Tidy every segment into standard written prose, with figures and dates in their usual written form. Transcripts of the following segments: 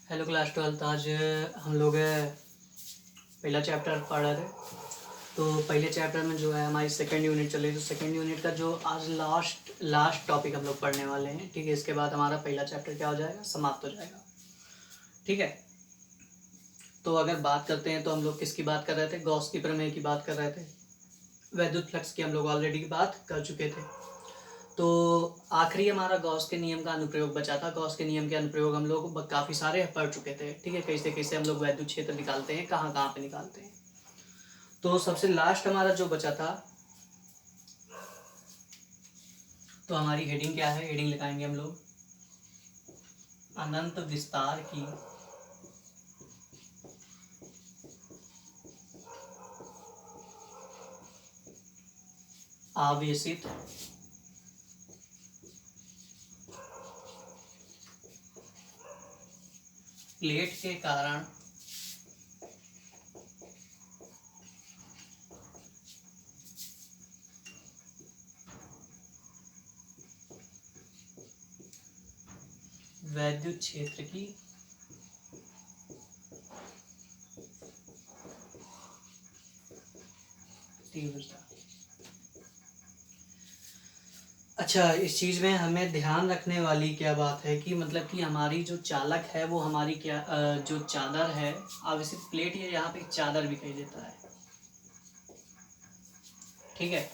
Hello class 12। आज हम लोग पहला चैप्टर पढ़ रहे थे। तो पहले चैप्टर में जो है हमारी सेकंड यूनिट चल रही है। तो सेकंड यूनिट का जो आज लास्ट टॉपिक हम लोग पढ़ने वाले हैं। ठीक है, इसके बाद हमारा पहला चैप्टर क्या हो जाएगा, समाप्त हो जाएगा। ठीक है, तो अगर बात करते हैं तो हम लोग किसकी बात कर रहे थे, गॉस की प्रमेय की बात कर रहे थे। वैद्युत फ्लक्स की हम लोग ऑलरेडी बात कर चुके थे। तो आखिरी हमारा गॉस के नियम का अनुप्रयोग बचा था। गॉस के नियम के अनुप्रयोग हम लोग काफ़ी सारे पढ़ चुके थे। ठीक है, कैसे कैसे हम लोग वैद्युत क्षेत्र निकालते हैं, कहाँ कहाँ पे निकालते हैं। तो सबसे लास्ट हमारा जो बचा था, तो हमारी हेडिंग क्या है, हेडिंग लगाएंगे हम लोग अनंत विस्तार की आवेशित प्लेट के कारण वैद्युत क्षेत्र की तीव्रता। अच्छा, इस चीज़ में हमें ध्यान रखने वाली क्या बात है कि मतलब कि हमारी जो चालक है वो हमारी क्या जो चादर है, आवेशित प्लेट, या यहाँ पे चादर भी कह देता है। ठीक है,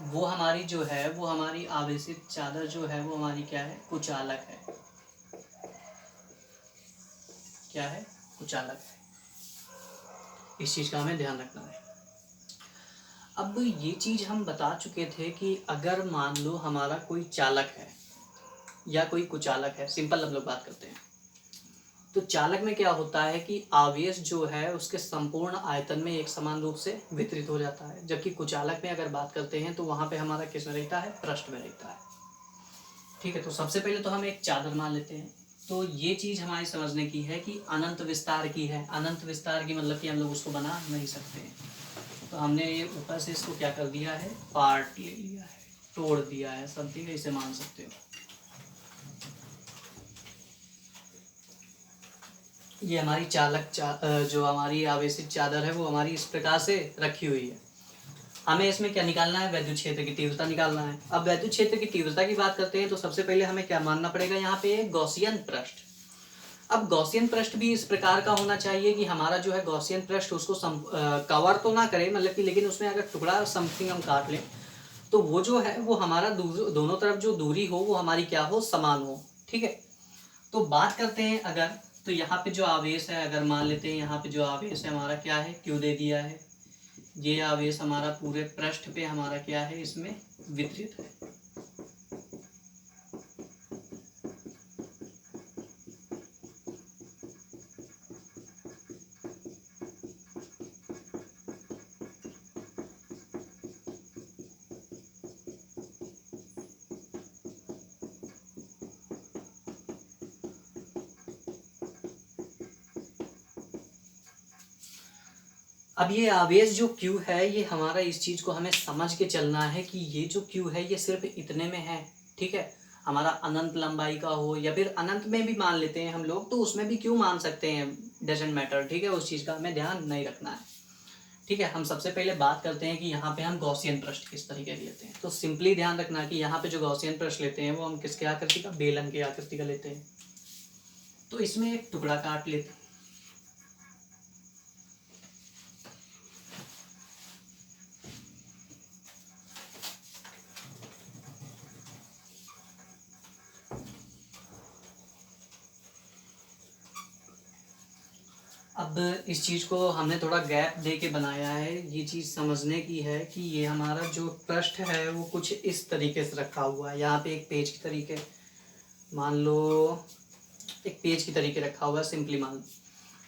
वो हमारी जो है, वो हमारी आवेशित चादर जो है वो हमारी क्या है, कुचालक है। क्या है, कुचालक है। इस चीज़ का हमें ध्यान रखना है। अब ये चीज़ हम बता चुके थे कि अगर मान लो हमारा कोई चालक है या कोई कुचालक है, सिंपल हम लोग बात करते हैं। तो चालक में क्या होता है कि आवेश जो है उसके संपूर्ण आयतन में एक समान रूप से वितरित हो जाता है, जबकि कुचालक में अगर बात करते हैं तो वहाँ पे हमारा किस में रहता है, पृष्ठ में रहता है। ठीक है, तो सबसे पहले तो हम एक चादर मान लेते हैं। तो ये चीज़ हमारी समझने की है कि अनंत विस्तार की है। अनंत विस्तार की मतलब कि हम लोग उसको बना नहीं सकते हैं। तो हमने ये ऊपर से इसको क्या कर दिया है, पार्ट ले लिया है, तोड़ दिया है, समथिंग इसे मान सकते हो। ये हमारी जो हमारी आवेशित चादर है वो हमारी इस प्रकार से रखी हुई है। हमें इसमें क्या निकालना है, वैद्युत क्षेत्र की तीव्रता निकालना है। अब वैद्युत क्षेत्र की तीव्रता की बात करते हैं तो सबसे पहले हमें क्या मानना पड़ेगा, यहाँ पे गॉसियन पृष्ठ। अब गॉसियन पृष्ठ भी इस प्रकार का होना चाहिए कि हमारा जो है गॉसियन पृष्ठ उसको कवर तो ना करे, मतलब कि लेकिन उसमें अगर टुकड़ा समथिंग हम काट लें तो वो जो है वो हमारा दोनों तरफ जो दूरी हो वो हमारी क्या हो, समान हो। ठीक है, तो बात करते हैं अगर, तो यहाँ पे जो आवेश है, अगर मान लेते हैं यहाँ पे जो आवेश है हमारा क्या है, क्यू दे दिया है। ये आवेश हमारा पूरे पृष्ठ पे हमारा क्या है, इसमें वितरित है। अब ये आवेश जो Q है, ये हमारा इस चीज़ को हमें समझ के चलना है कि ये जो Q है ये सिर्फ इतने में है। ठीक है, हमारा अनंत लंबाई का हो या फिर अनंत में भी मान लेते हैं हम लोग, तो उसमें भी Q मान सकते हैं, डजेंट मैटर। ठीक है, उस चीज़ का हमें ध्यान नहीं रखना है। ठीक है, हम सबसे पहले बात करते हैं कि यहाँ पे हम गॉसियन पृष्ठ किस तरीके के लेते हैं। तो सिंपली ध्यान रखना कि यहाँ पे जो गॉसियन पृष्ठ लेते हैं वो हम किसके आकृति का, बेलन के आकृति का लेते हैं। तो इसमें एक टुकड़ा काट लेते हैं। अब इस चीज़ को हमने थोड़ा गैप दे के बनाया है, ये चीज़ समझने की है कि ये हमारा जो पृष्ठ है वो कुछ इस तरीके से रखा हुआ है। यहाँ पे एक पेज की तरीके, मान लो एक पेज की तरीके रखा हुआ है, सिंपली मान लो।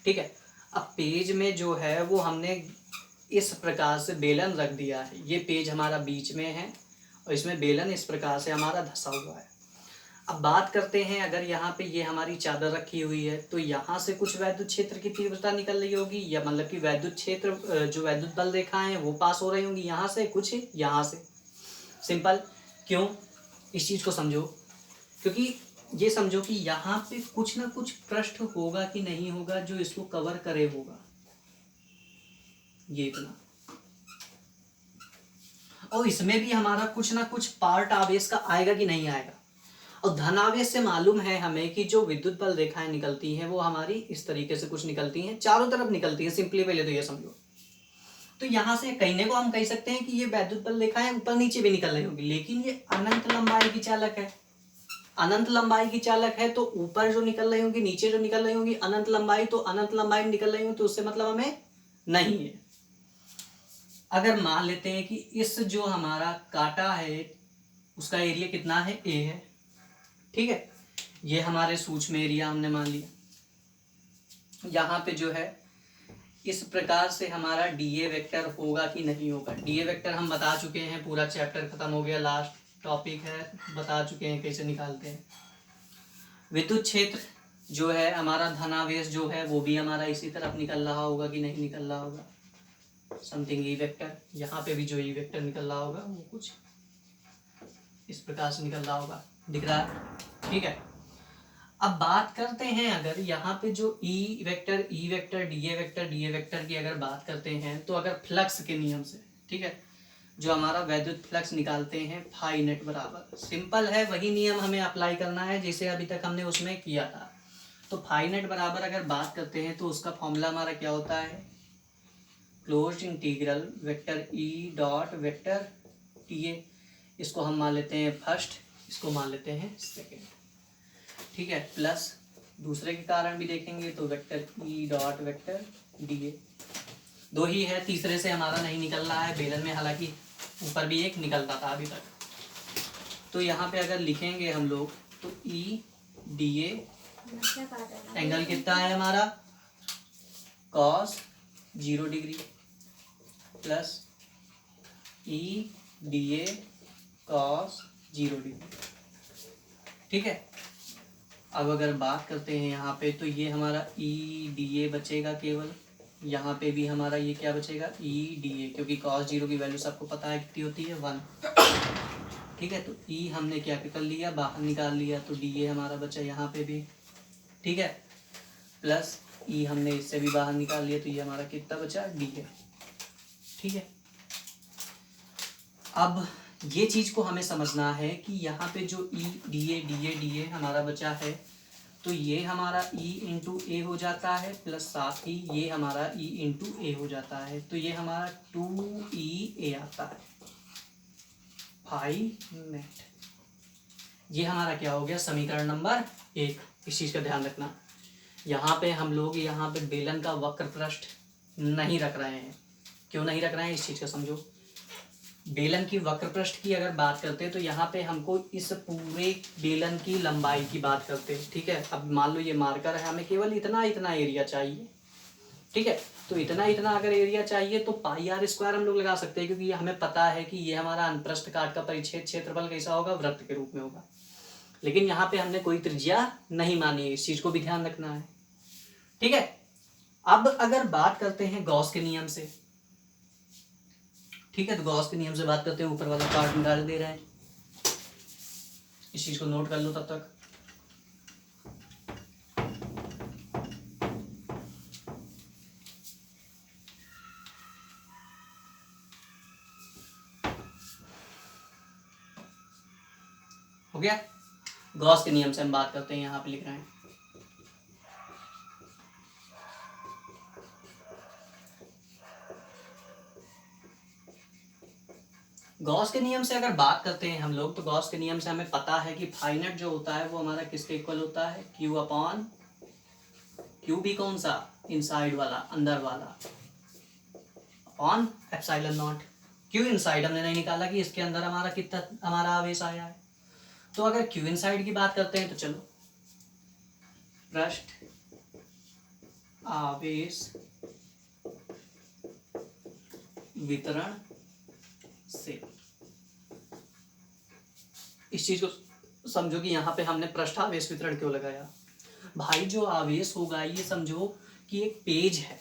ठीक है, अब पेज में जो है वो हमने इस प्रकार से बेलन रख दिया है। ये पेज हमारा बीच में है और इसमें बेलन इस प्रकार से हमारा धंसा हुआ है। अब बात करते हैं, अगर यहाँ पे ये हमारी चादर रखी हुई है तो यहाँ से कुछ वैद्युत क्षेत्र की तीव्रता निकल रही होगी, या मतलब कि वैद्युत क्षेत्र जो वैद्युत बल रेखाएं हैं वो पास हो रही होंगी यहाँ से, कुछ यहाँ से। सिंपल, क्यों, इस चीज़ को समझो। क्योंकि ये समझो कि यहाँ पे कुछ ना कुछ पृष्ठ होगा कि नहीं होगा जो इसको कवर करे होगा, ये इतना। और इसमें भी हमारा कुछ ना कुछ पार्ट आवेश का आएगा कि नहीं आएगा। और धनावेश से मालूम है हमें कि जो विद्युत बल रेखाएं निकलती हैं वो हमारी इस तरीके से कुछ निकलती हैं, चारों तरफ निकलती हैं, सिंपली पहले तो ये समझो। तो यहाँ से कहने को हम कह सकते हैं कि ये विद्युत बल रेखाएं ऊपर नीचे भी निकल रही होगी, लेकिन ये अनंत लंबाई की चालक है। अनंत लंबाई की चालक है तो ऊपर जो निकल रही होंगी, नीचे जो निकल रही होंगी अनंत लंबाई, तो अनंत लंबाई में निकल रही होंगी, तो उससे मतलब हमें नहीं है। अगर मान लेते हैं कि इस जो हमारा काटा है उसका एरिया कितना है, ए है, ठीक है, ये हमारे सूक्ष्म एरिया हमने मान लिया। यहाँ पे जो है इस प्रकार से हमारा डीए वेक्टर होगा कि नहीं होगा। डीए वेक्टर हम बता चुके हैं, पूरा चैप्टर खत्म हो गया, लास्ट टॉपिक है, बता चुके हैं कैसे निकालते हैं। विद्युत क्षेत्र जो है हमारा धनावेश जो है वो भी हमारा इसी तरफ निकल रहा होगा कि नहीं निकल रहा होगा, समथिंग ई वेक्टर। यहाँ पे भी जो ई वेक्टर निकल रहा होगा वो कुछ इस प्रकार से निकल रहा होगा, दिख रहा है, ठीक है। अब बात करते हैं अगर यहाँ पे जो E vector D A vector की अगर बात करते हैं, तो अगर फ्लक्स के नियम से, ठीक है, जो हमारा वैद्युत फ्लक्स निकालते हैं फाई नेट बराबर, सिंपल है, वही नियम हमें अप्लाई करना है जैसे अभी तक हमने उसमें किया था। तो फाई नेट बराबर अगर बात करते हैं तो उसका फॉर्मूला हमारा क्या होता है, closed integral vector E dot vector T A, इसको हम मान लेते हैं फर्स्ट, इसको मान लेते हैं सेकेंड, ठीक है, प्लस दूसरे के कारण भी देखेंगे तो vector E dot vector D A, दो ही है, तीसरे से हमारा नहीं निकल रहा है बेलन में, हालांकि ऊपर भी एक निकलता था अभी तक। तो यहाँ पे अगर लिखेंगे हम लोग तो ई डी ए एंगल कितना है हमारा cos 0 degree plus E D A cos 0 degree, ठीक है। अब अगर बात करते हैं यहाँ पे तो ये हमारा ई डी ए बचेगा केवल, यहाँ पे भी हमारा ये क्या बचेगा ई डी ए, क्योंकि cos 0 की वैल्यू सबको पता है कितनी होती है 1, ठीक है। तो ई हमने क्या कर लिया, बाहर निकाल लिया, तो डी ए हमारा बचा यहाँ पे भी, ठीक है, प्लस ई हमने इससे भी बाहर निकाल लिया, तो ये हमारा कितना बचा डी ए, ठीक है। अब ये चीज को हमें समझना है कि यहाँ पे जो ई डी ए हमारा बचा है, तो ये हमारा ई इंटू ए हो जाता है, प्लस साथ ही ये हमारा ई इंटू ए हो जाता है, तो ये हमारा 2e a आता है फाई नेट। ये हमारा क्या हो गया, समीकरण नंबर 1। इस चीज का ध्यान रखना, यहाँ पे हम लोग यहाँ पे बेलन का वक्र पृष्ठ नहीं रख रहे हैं। क्यों नहीं रख रहे हैं, इस चीज का समझो। बेलन की वक्र पृष्ठ की अगर बात करते हैं तो यहाँ पे हमको इस पूरे बेलन की लंबाई की बात करते हैं, ठीक है। अब मान लो ये मार्कर है, हमें केवल इतना इतना एरिया चाहिए, ठीक है। तो इतना इतना अगर एरिया चाहिए तो पाई आर स्क्वायर हम लोग लगा सकते हैं, क्योंकि ये हमें पता है कि ये हमारा अनुप्रस्थ काट का परिच्छेद क्षेत्रफल कैसा होगा, वृत्त के रूप में होगा। लेकिन यहाँ पे हमने कोई त्रिज्या नहीं मानी है, इस चीज को भी ध्यान रखना है, ठीक है। अब अगर बात करते हैं गॉस के नियम से, ठीक है, तो गॉस के नियम से बात करते हैं, ऊपर वाला पार्ट निकाल दे रहे हैं, इस चीज को नोट कर लो तब तक। हो गया, गॉस के नियम से हम बात करते हैं, यहाँ पे लिख रहे हैं गॉस के नियम से अगर बात करते हैं हम लोग, तो गॉस के नियम से हमें पता है कि फाई नेट जो होता है वो हमारा किसके इक्वल होता है, क्यू अपॉन क्यू भी कौन सा, इनसाइड वाला, अंदर वाला, upon epsilon not. Q inside हमने नहीं निकाला कि इसके अंदर हमारा कितना हमारा आवेश आया है। तो अगर क्यू इनसाइड की बात करते हैं तो चलो, पृष्ठ आवेश वितरण से, इस चीज को समझो कि यहाँ पे हमने पृष्ठ आवेश वितरण क्यों लगाया। भाई जो आवेश होगा ये समझो कि एक पेज है,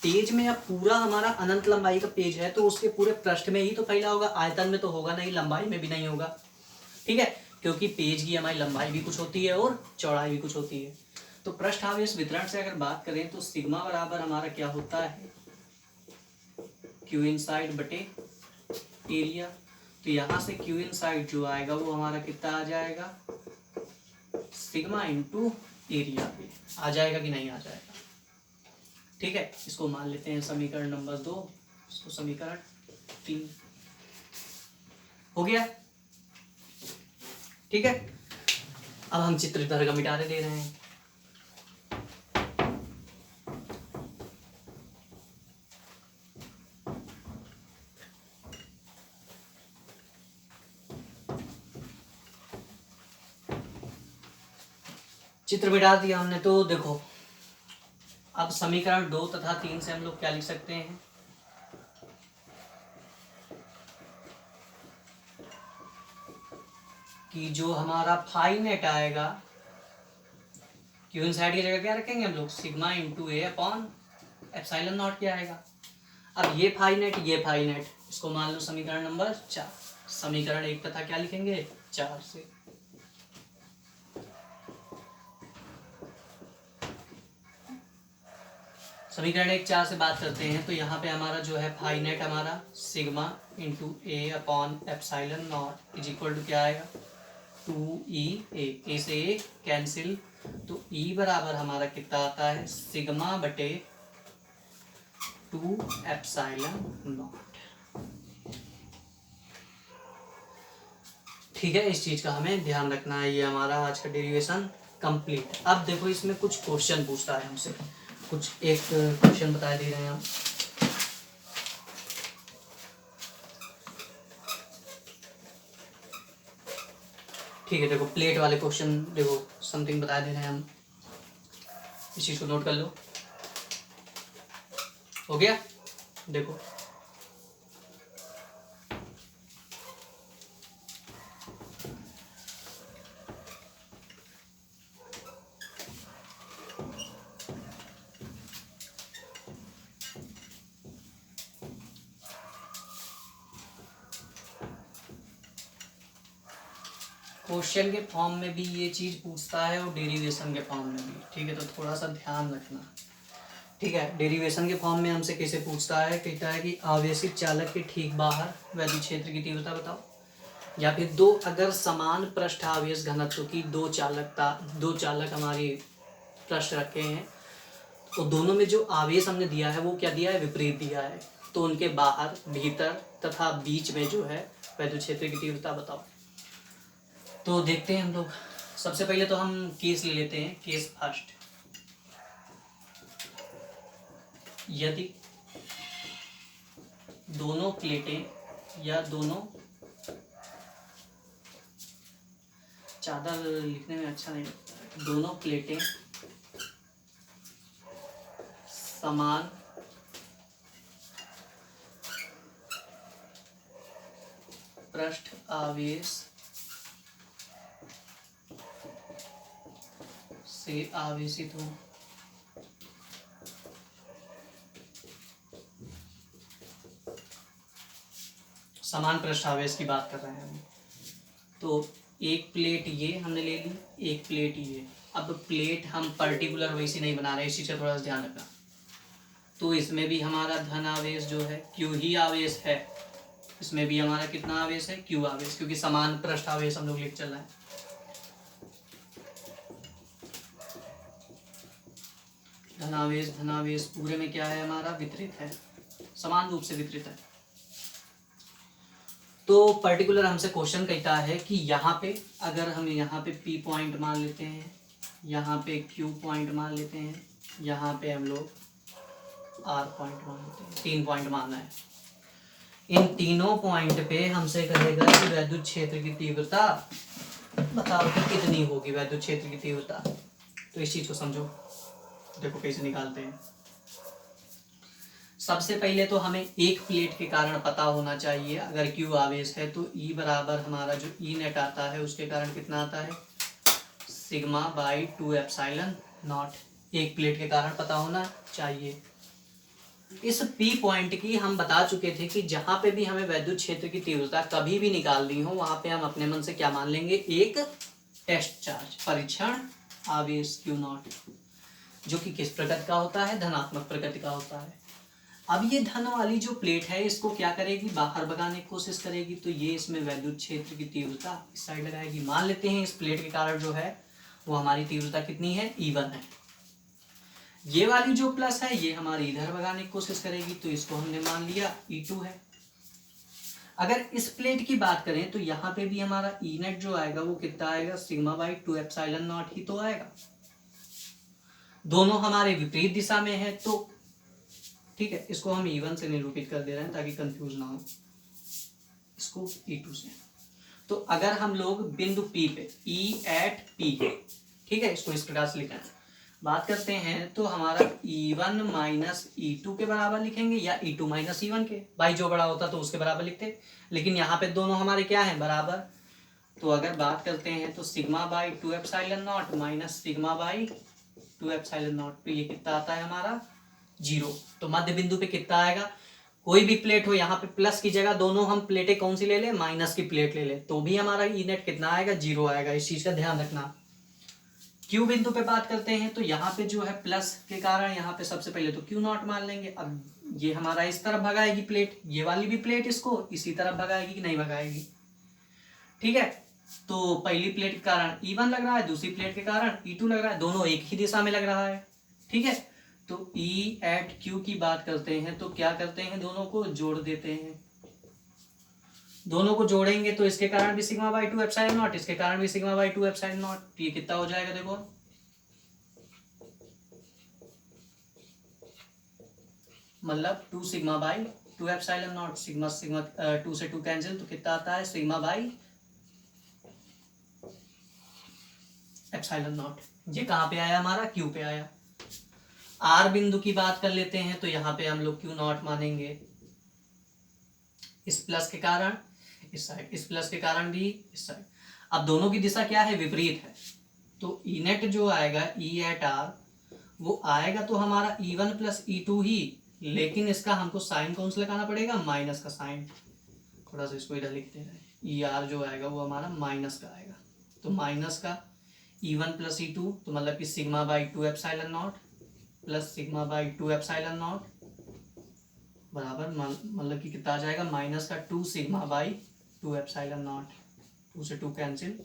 पेज में अब पूरा हमारा अनंत लंबाई का पेज है, तो उसके पूरे पृष्ठ में ही तो फैला होगा, आयतन में तो होगा नहीं, लंबाई में भी नहीं होगा, ठीक है। क्योंकि पेज की हमारी लंबाई भी कुछ होती है और चौड़ाई भी कुछ होती है। तो पृष्ठ आवेश वितरण से अगर बात करें तो सिग्मा बराबर हमारा क्या होता है, क्यू इनसाइड बटे एरिया। तो यहाँ से क्यू इनसाइड जो आएगा वो हमारा कितना आ जाएगा, सिग्मा इंटू एरिया पे आ जाएगा कि नहीं आ जाएगा। ठीक है, इसको मान लेते हैं समीकरण नंबर 2, इसको समीकरण 3 हो गया। ठीक है, अब हम चित्र इधर का मिटाने दे रहे हैं। चित्र मिटा दिया हमने, तो देखो अब समीकरण 2 तथा 3 से हम लोग क्या लिख सकते हैं, कि जो हमारा फाई नेट आएगा, क्यू इनसाइड की जगह क्या रखेंगे हम लोग, sigma into a upon epsilon not क्या आएगा। अब ये फाई नेट, इसको मान लो समीकरण नंबर 4, समीकरण 1 तथा क्या लिखेंगे 4 से। समीकरण 1 4 से बात करते हैं, तो यहाँ पे हमारा जो है फाई नेट हमारा sigma into a upon epsilon naught is equal to क्या आएगा, 2e ए से ए कैंसिल, तो e बराबर हमारा कितना आता है, सिग्मा बटे 2 एप्सिलॉन नॉट। ठीक है, इस चीज का हमें ध्यान रखना है। ये हमारा आज का डेरिवेशन कंप्लीट। अब देखो इसमें कुछ क्वेश्चन पूछता है हमसे, कुछ एक क्वेश्चन बता दे रहे हैं हम। ठीक है, देखो प्लेट वाले क्वेश्चन, देखो समथिंग बता दे रहे हैं हम, इस चीज को नोट कर लो। हो गया, देखो क्वेश्चन के फॉर्म में भी ये चीज पूछता है और डेरिवेशन के फॉर्म में भी। ठीक है, तो थोड़ा सा ध्यान रखना। ठीक है, डेरिवेशन के फॉर्म में हमसे कैसे पूछता है, कहता है कि आवेशित चालक के ठीक बाहर वैद्युत क्षेत्र की तीव्रता बताओ, या फिर दो अगर समान पृष्ठ आवेश घनत्व की दो चालक हमारे पृष्ठ रखे हैं, तो दोनों में जो आवेश हमने दिया है वो क्या दिया है, विपरीत दिया है, तो उनके बाहर, भीतर तथा बीच में जो है वैद्युत क्षेत्र की तीव्रता बताओ। तो देखते हैं हम लोग, सबसे पहले तो हम केस ले लेते हैं, केस फर्स्ट। यदि दोनों प्लेटें या दोनों, चादर लिखने में अच्छा नहीं लगता है, दोनों प्लेटें समान पृष्ठ आवेश से आवेशित हो, समान पृष्ठ आवेश की बात कर रहे हैं हम। तो एक प्लेट ये हमने ले ली, एक प्लेट ये। अब प्लेट हम पर्टिकुलर वैसी नहीं बना रहे, इस चीज़ का थोड़ा सा ध्यान रखना। तो इसमें भी हमारा धन आवेश जो है क्यू ही आवेश है, इसमें भी हमारा कितना आवेश है, क्यू आवेश, क्योंकि समान पृष्ठ आवेश हम लोग लेके चल रहे हैं। धनावेश पूरे में क्या है हमारा, वितरित है, समान रूप से वितरित है। तो पर्टिकुलर हमसे क्वेश्चन कहता है कि यहाँ पे अगर हम यहाँ पे P पॉइंट मान लेते हैं, यहाँ पे Q पॉइंट मान लेते हैं, यहाँ पे हम लोग R पॉइंट मान लेते हैं, 3 पॉइंट मानना है। इन तीनों पॉइंट पे हमसे कहेगा कि वैद्युत क्षेत्र की तीव्रता बताओ कि कितनी होगी, वैद्युत क्षेत्र की तीव्रता। तो इस चीज को समझो, देखो कैसे निकालते हैं। सबसे पहले तो हमें एक प्लेट के कारण पता होना चाहिए, अगर Q आवेश है तो E बराबर हमारा जो E नेट आता है उसके कारण कितना आता है, सिग्मा बाई 2 एप्सिलॉन नॉट। एक प्लेट के कारण पता होना चाहिए। इस P पॉइंट की हम बता चुके थे कि जहां पे भी हमें वैद्युत क्षेत्र की तीव्रता कभी भी निकालनी हो वहां पे हम अपने मन से क्या मान लेंगे, एक टेस्ट चार्ज, परीक्षण आवेश Q0, जो कि किस प्रकृति का होता है, धनात्मक प्रकृति का होता है। अब ये धन वाली जो प्लेट है इसको क्या करेगी, बाहर भगाने की कोशिश करेगी, तो ये इसमें वैद्युत क्षेत्र की तीव्रता इस साइड लगाएगी। मान लेते हैं इस प्लेट के कारण जो है वो हमारी तीव्रता कितनी है, E1 है। ये वाली जो प्लस है ये हमारी इधर भगाने की कोशिश करेगी, तो इसको हमने मान लिया E2 है। अगर इस प्लेट की बात करें तो यहाँ पे भी हमारा ई नेट जो आएगा वो कितना आएगा, सिग्मा बाई 2 एप्सिलॉन नॉट ही तो आएगा। दोनों हमारे विपरीत दिशा में है, तो ठीक है, इसको हम E1 से निरूपित कर दे रहे हैं ताकि कंफ्यूज ना हो, इसको E2 से। तो अगर हम लोग बिंदु P पे E at P, ठीक है, इसको इस प्रकार से लिखा है, बात करते हैं तो हमारा E1 माइनस E2 के बराबर लिखेंगे या E2 माइनस E1 के, भाई जो बड़ा होता तो उसके बराबर लिखते, लेकिन यहाँ पे दोनों हमारे क्या है, बराबर। तो अगर बात करते हैं तो sigma by 2 epsilon not minus sigma by 2 epsilon not, तो ये कितना आता है हमारा 0। तो मध्य बिंदु पे कितना आएगा, कोई भी प्लेट हो यहाँ पे प्लस की जगह दोनों हम प्लेटें कौन सी ले ले, माइनस की प्लेट ले ले, तो भी हमारा ई नेट कितना आएगा, 0 आएगा। इस चीज का ध्यान रखना। क्यू बिंदु पे बात करते हैं तो यहाँ पे जो है प्लस के कारण यहाँ पे सबसे पहले तो Q0 मान लेंगे। अब ये हमारा इस तरफ भगाएगी प्लेट, ये वाली भी प्लेट इसको इसी तरफ भगाएगी कि नहीं भगाएगी, ठीक है। तो पहली प्लेट के कारण E1 लग रहा है, दूसरी प्लेट के कारण E2 लग रहा है, दोनों एक ही दिशा में लग रहा है, ठीक है। तो E at Q की बात करते हैं तो क्या करते हैं, दोनों को जोड़ देते हैं। दोनों को जोड़ेंगे तो इसके कारण भी सिग्मा बाई 2 एप्सिलॉन नॉट, इसके कारण भी सिग्मा बाई 2 एप्सिलॉन नॉट, तो ये कितना हो जाएगा, देखो मतलब 2 sigma by 2 epsilon not, sigma sigma 2 से 2 कैंसिल, तो कितना आता है, सिग्मा बाई एप्सिलॉन नॉट। ये कहाँ पे आया, हमारा क्यू पे आया। आर बिंदु की बात कर लेते हैं तो यहाँ पे हम लोग Q0 मानेंगे, इस प्लस के कारण इस साइड, इस प्लस के कारण भी इस साइड। अब दोनों की दिशा क्या है, विपरीत है, तो ई नेट जो आएगा E at R वो आएगा तो हमारा E1 प्लस E2 ही, लेकिन इसका हमको साइन कौन सा लगाना पड़ेगा, माइनस का साइन। थोड़ा सा इसको इधर लिखते हैं, ER जो आएगा वो हमारा माइनस का आएगा, तो माइनस का E1 प्लस E2, तो मतलब कि sigma by 2 epsilon not plus sigma by 2 epsilon not बराबर मतलब कि कितना आ जाएगा, माइनस का 2 सिग्मा बाई 2 एप्सिलॉन नॉट, 2 से 2 कैंसिल,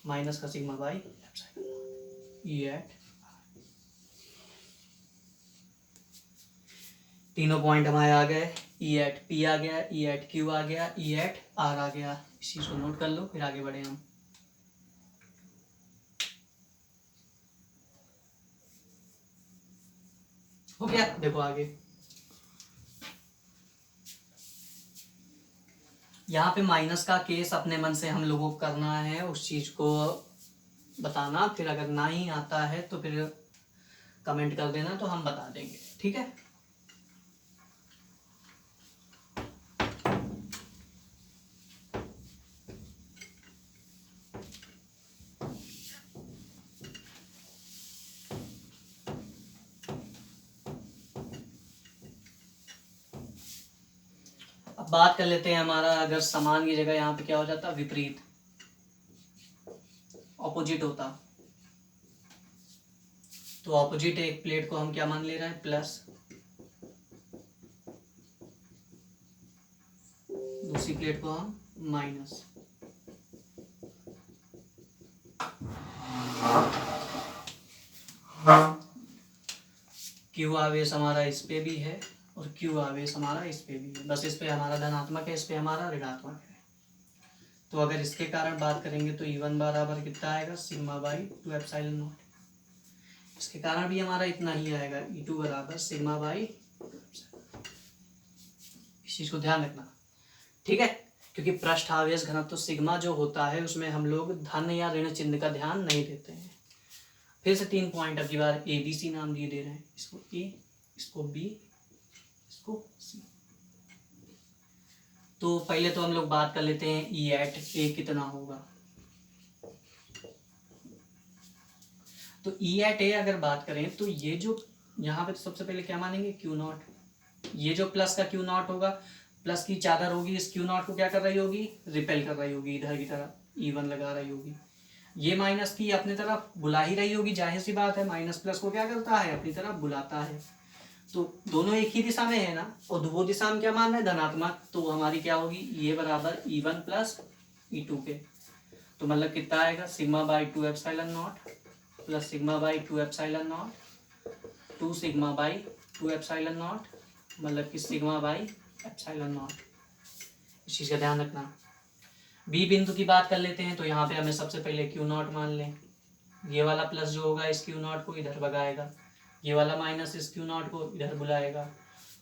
माइनस का सिग्मा बाई एप्सिलॉन नॉट। ये एट तीनों पॉइंट हमारे आ गए, ई एट पी आ गया, ई एट क्यू आ गया, ई एट आर आ गया। इस चीज को नोट कर लो, फिर आगे बढ़े हम। हो गया, देखो आगे यहाँ पे माइनस का केस अपने मन से हम लोगों को करना है, उस चीज को बताना, फिर अगर ना ही आता है तो फिर कमेंट कर देना, तो हम बता देंगे, ठीक है। अब बात कर लेते हैं हमारा, अगर समान की जगह यहाँ पे क्या हो जाता, विपरीत, ऑपोजिट होता, तो ऑपोजिट एक प्लेट को हम क्या मान ले रहे हैं, प्लस, दूसरी प्लेट को हम माइनस। क्यू आवेश हमारा इस पे भी है और क्यू आवेश हमारा इस पे भी है, बस इस पे हमारा धनात्मक है, इस पे हमारा ऋणात्मक है। तो अगर इसके कारण बात करेंगे तो E1 बराबर कितना आएगा, सिग्मा बाई 2 एप्सिलॉन नॉट, इसके कारण भी हमारा इतना ही आएगा, E2 बराबर सिग्मा बाई। इस चीज को ध्यान रखना, ठीक है, क्योंकि पृष्ठ आवेश घनत्व तो सिग्मा जो होता है उसमें हम लोग धन या ऋण चिन्ह का ध्यान नहीं देते हैं। फिर से 3 पॉइंट अब की बार ABC नाम दिए दे रहे हैं, इसको A, इसको B, इसको C। तो पहले तो हम लोग बात कर लेते हैं E at A कितना होगा। तो E at A अगर बात करें तो ये जो यहाँ पे तो सबसे पहले क्या मानेंगे, Q0, ये जो प्लस का क्यू नॉट होगा, प्लस की चादर होगी, इस क्यू नॉट को क्या कर रही होगी, रिपेल कर रही होगी, इधर की तरफ E1 लगा रही होगी। ये माइनस की अपनी तरफ बुला ही रही होगी, जाहिर सी बात है, माइनस प्लस को क्या करता है, अपनी तरफ बुलाता है। तो दोनों एक ही दिशा में है ना, और वो दिशा में क्या मान रहे हैं, धनात्मक, तो हमारी क्या होगी, ये बराबर E1 प्लस E2 के। तो मतलब कितना आएगा, sigma by 2 epsilon not plus sigma by 2 epsilon not 2 sigma by 2 epsilon not, मतलब कि सिग्मा बाई एप्सिलॉन नॉट। इस चीज़ का ध्यान रखना। बी बिंदु की बात कर लेते हैं, तो यहाँ पे हमें सबसे पहले क्यू नॉट मान लें। ये वाला प्लस जो होगा इस क्यू नॉट को इधर भगाएगा, ये वाला माइनस इस क्यू नॉट को इधर बुलाएगा।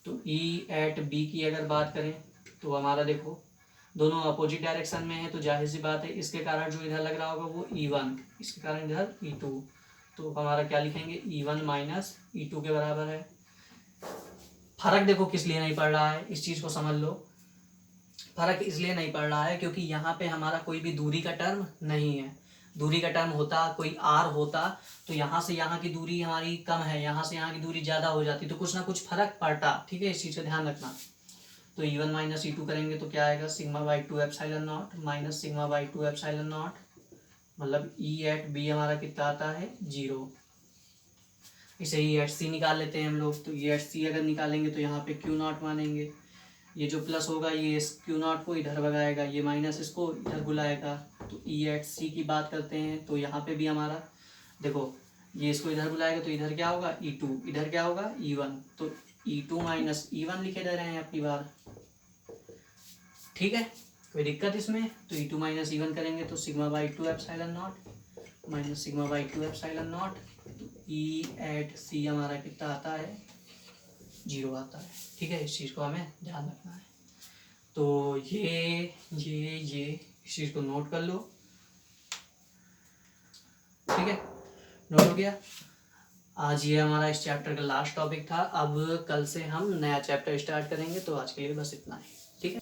तो ई एट बी की अगर बात करें तो हमारा देखो दोनों अपोजिट डायरेक्शन में है, तो जाहिर सी बात है इसके कारण जो इधर लग रहा होगा वो E1, इसके कारण इधर E2। तो हमारा क्या लिखेंगे, E1 माइनस E2 के बराबर है। फर्क देखो किस लिए नहीं पड़ रहा है, इस चीज़ को समझ लो। फर्क इसलिए नहीं पड़ रहा है क्योंकि यहाँ पे हमारा कोई भी दूरी का टर्म नहीं है। दूरी का टर्म होता, कोई आर होता, तो यहाँ से यहाँ की दूरी हमारी कम है, यहाँ से यहाँ की दूरी ज़्यादा हो जाती, तो कुछ ना कुछ फर्क पड़ता। ठीक है, इस चीज़ का ध्यान रखना। तो E1 माइनस E2 करेंगे तो क्या आएगा, sigma by 2 epsilon not minus sigma by 2 epsilon not, मतलब E एट बी हमारा कितना आता है, 0। इसे E एट सी निकाल लेते हैं हम लोग। तो E एट सी अगर निकालेंगे तो यहाँ पे क्यू नॉट मानेंगे, ये जो प्लस होगा ये इस क्यू नॉट को इधर भगाएगा, ये माइनस इसको इधर बुलाएगा। तो E एट सी की बात करते हैं तो यहाँ पे भी हमारा देखो, ये इसको इधर बुलाएगा तो इधर क्या होगा, E2, इधर क्या होगा, E1। तो E2 माइनस E1 लिखे जा रहे हैं अपनी बार। ठीक है, कोई दिक्कत इसमें। तो E2 माइनस E1 करेंगे तो sigma by 2 epsilon not minus sigma by 2 epsilon not. तो E एट सी हमारा कितना आता है, 0 आता है। ठीक है, इस चीज़ को हमें ध्यान रखना है। तो ये इस चीज़ को नोट कर लो। ठीक है, नोट हो गया। आज ये हमारा इस चैप्टर का लास्ट टॉपिक था। अब कल से हम नया चैप्टर स्टार्ट करेंगे, तो आज के लिए बस इतना ही।